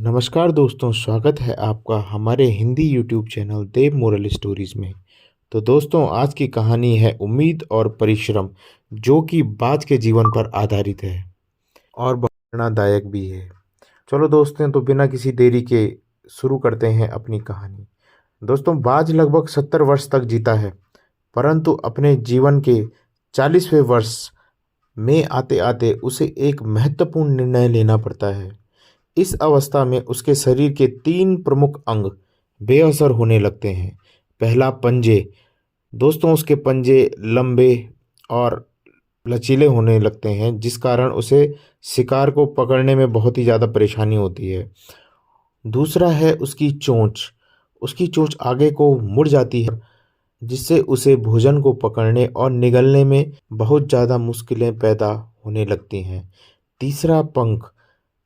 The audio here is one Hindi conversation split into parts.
नमस्कार दोस्तों, स्वागत है आपका हमारे हिंदी यूट्यूब चैनल देव मोरल स्टोरीज में। तो दोस्तों, आज की कहानी है उम्मीद और परिश्रम, जो कि बाज के जीवन पर आधारित है और बहुत प्रेरणादायक भी है। चलो दोस्तों, तो बिना किसी देरी के शुरू करते हैं अपनी कहानी। दोस्तों, बाज लगभग 70 वर्ष तक जीता है, परंतु अपने जीवन के 40वें वर्ष में आते आते उसे एक महत्वपूर्ण निर्णय लेना पड़ता है। इस अवस्था में उसके शरीर के 3 प्रमुख अंग बेअसर होने लगते हैं। पहला, पंजे। दोस्तों, उसके पंजे लंबे और लचीले होने लगते हैं, जिस कारण उसे शिकार को पकड़ने में बहुत ही ज़्यादा परेशानी होती है। दूसरा है उसकी चोंच। उसकी चोंच आगे को मुड़ जाती है, जिससे उसे भोजन को पकड़ने और निगलने में बहुत ज़्यादा मुश्किलें पैदा होने लगती हैं। तीसरा, पंख।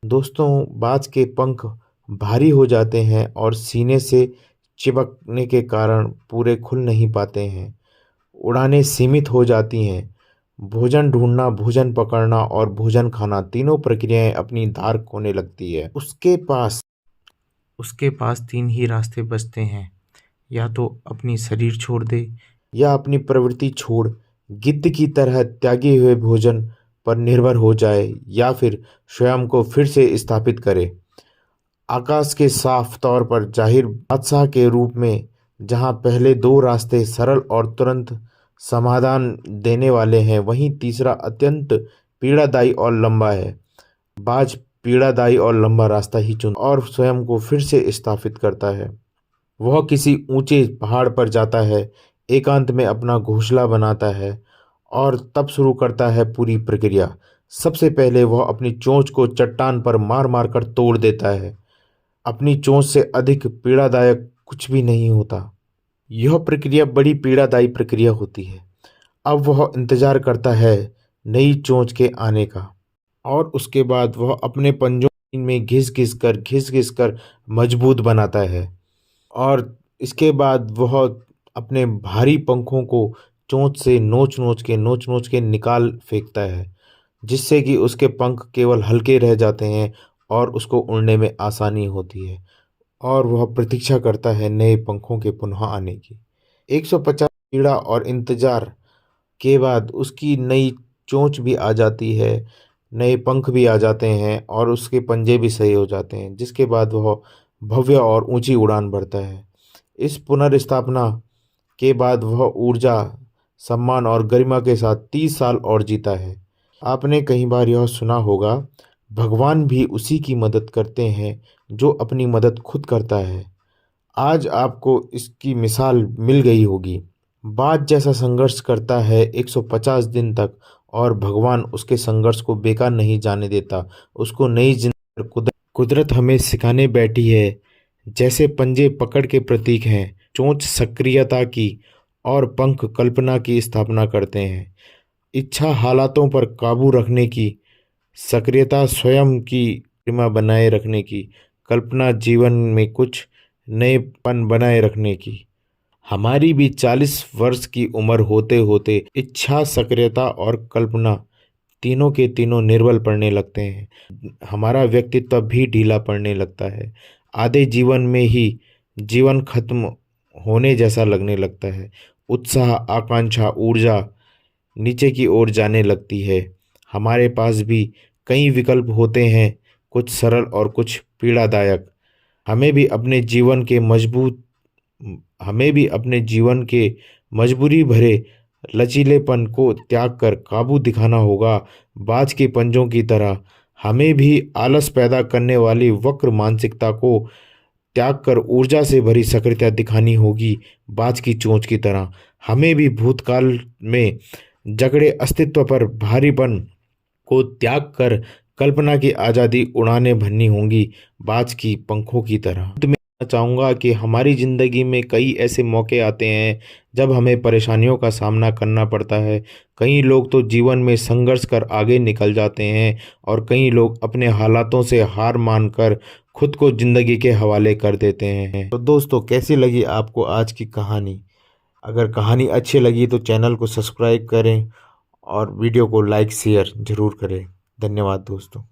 दोस्तों, बाज के पंख भारी हो जाते हैं और सीने से चिपकने के कारण पूरे खुल नहीं पाते हैं। उड़ानें सीमित हो जाती हैं। भोजन ढूंढना, भोजन पकड़ना और भोजन खाना, तीनों प्रक्रियाएं अपनी धार खोने लगती है। उसके पास 3 ही रास्ते बचते हैं। या तो अपनी शरीर छोड़ दे, या अपनी प्रवृत्ति छोड़ गिद्ध की तरह त्यागे हुए भोजन पर निर्भर हो जाए, या फिर स्वयं को फिर से स्थापित करे आकाश के साफ तौर पर जाहिर बादशाह के रूप में। जहां पहले 2 रास्ते सरल और तुरंत समाधान देने वाले हैं, वहीं तीसरा अत्यंत पीड़ादायी और लंबा है। बाज पीड़ादायी और लंबा रास्ता ही चुन और स्वयं को फिर से स्थापित करता है। वह किसी ऊंचे पहाड़ पर जाता है, एकांत में अपना घोंसला बनाता है और तब शुरू करता है पूरी प्रक्रिया। सबसे पहले वह अपनी चोंच को चट्टान पर मार मार कर तोड़ देता है। अपनी चोंच से अधिक पीड़ादायक कुछ भी नहीं होता। यह प्रक्रिया बड़ी पीड़ादायी प्रक्रिया होती है। अब वह इंतजार करता है नई चोंच के आने का, और उसके बाद वह अपने पंजों में घिस घिस कर मजबूत बनाता है, और इसके बाद वह अपने भारी पंखों को चोंच से नोच नोच के निकाल फेंकता है, जिससे कि उसके पंख केवल हल्के रह जाते हैं और उसको उड़ने में आसानी होती है, और वह प्रतीक्षा करता है नए पंखों के पुनः आने की। 150 पीड़ा और इंतजार के बाद उसकी नई चोंच भी आ जाती है, नए पंख भी आ जाते हैं और उसके पंजे भी सही हो जाते हैं, जिसके बाद वह भव्य और ऊंची उड़ान भरता है। इस पुनर्स्थापना के बाद वह ऊर्जा, सम्मान और गरिमा के साथ 30 साल और जीता है। आपने कई बार यह सुना होगा, भगवान भी उसी की मदद करते हैं जो अपनी मदद खुद करता है। आज आपको इसकी मिसाल मिल गई होगी। बाज जैसा संघर्ष करता है 150 दिन तक, और भगवान उसके संघर्ष को बेकार नहीं जाने देता। उसको नई जिंदगी कुदरत हमें सिखाने बैठी है। जैसे पंजे पकड़ के प्रतीक हैं, चोंच सक्रियता की और पंख कल्पना की स्थापना करते हैं। इच्छा हालातों पर काबू रखने की, सक्रियता स्वयं की गरिमा बनाए रखने की, कल्पना जीवन में कुछ नएपन बनाए रखने की। हमारी भी 40 वर्ष की उम्र होते होते इच्छा, सक्रियता और कल्पना तीनों के तीनों निर्बल पड़ने लगते हैं। हमारा व्यक्तित्व भी ढीला पड़ने लगता है। आधे जीवन में ही जीवन खत्म होने जैसा लगने लगता है। उत्साह, आकांक्षा, ऊर्जा नीचे की ओर जाने लगती है। हमारे पास भी कई विकल्प होते हैं, कुछ सरल और कुछ पीड़ादायक। हमें भी अपने जीवन के मजबूरी भरे लचीलेपन को त्याग कर काबू दिखाना होगा। बाज के पंजों की तरह हमें भी आलस पैदा करने वाली वक्र मानसिकता को त्याग कर ऊर्जा से भरी सक्रियता दिखानी होगी। बाज की चोंच की तरह हमें भी भूतकाल में जकड़े अस्तित्व पर भारीपन को त्याग कर कल्पना की आज़ादी उड़ाने भरनी होंगी, बाज की पंखों की तरह। तो मैं चाहूँगा कि हमारी ज़िंदगी में कई ऐसे मौके आते हैं जब हमें परेशानियों का सामना करना पड़ता है। कई लोग तो जीवन में संघर्ष कर आगे निकल जाते हैं, और कई लोग अपने हालातों से हार मानकर खुद को ज़िंदगी के हवाले कर देते हैं। तो दोस्तों, कैसी लगी आपको आज की कहानी? अगर कहानी अच्छी लगी तो चैनल को सब्सक्राइब करें और वीडियो को लाइक शेयर ज़रूर करें। धन्यवाद दोस्तों।